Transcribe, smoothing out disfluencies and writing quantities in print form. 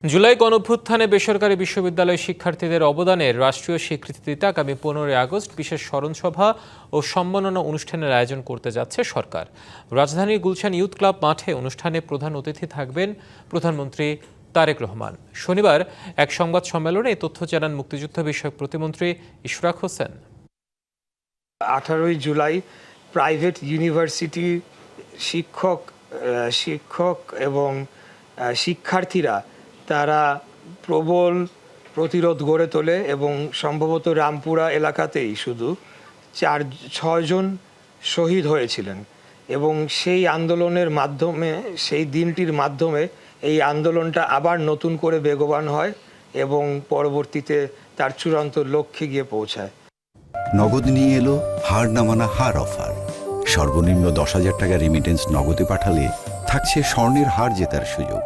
জুলাই গণঅভ্যুত্থানে বেসরকারি বিশ্ববিদ্যালয় শিক্ষার্থীদের অবদানের রাষ্ট্রীয় স্বীকৃতি দিতে আগামী 15 আগস্ট বিশেষ স্মরণসভা ও সম্মাননা অনুষ্ঠানের আয়োজন করতে যাচ্ছে সরকার। রাজধানীর গুলশান ইউথ ক্লাব মাঠে অনুষ্ঠানে প্রধান অতিথি থাকবেন প্রধানমন্ত্রী তারেক রহমান। শনিবার এক সংবাদ সম্মেলনে এই তথ্য জানান মুক্তিযুদ্ধ বিষয়ক প্রতিমন্ত্রী ইশরাক হোসেন। 18 জুলাই প্রাইভেট ইউনিভার্সিটি শিক্ষক এবং শিক্ষার্থীরা তারা প্রবল প্রতিরোধ গড়ে তোলে এবং সম্ভবত রামপুরা এলাকাতেই শুধু 6 জন শহীদ হয়েছিলেন এবং সেই আন্দোলনের মাধ্যমে, সেই দিনটির মাধ্যমে এই আন্দোলনটা আবার নতুন করে বেগবান হয় এবং পরবর্তীতে তার চূড়ান্ত লক্ষ্যে গিয়ে পৌঁছায়। নগদ নিয়ে এলো হার না মানা হার অফার। সর্বনিম্ন 10,000 টাকা রেমিটেন্স নগদে পাঠালে থাকছে স্বর্ণের হার জেতার সুযোগ।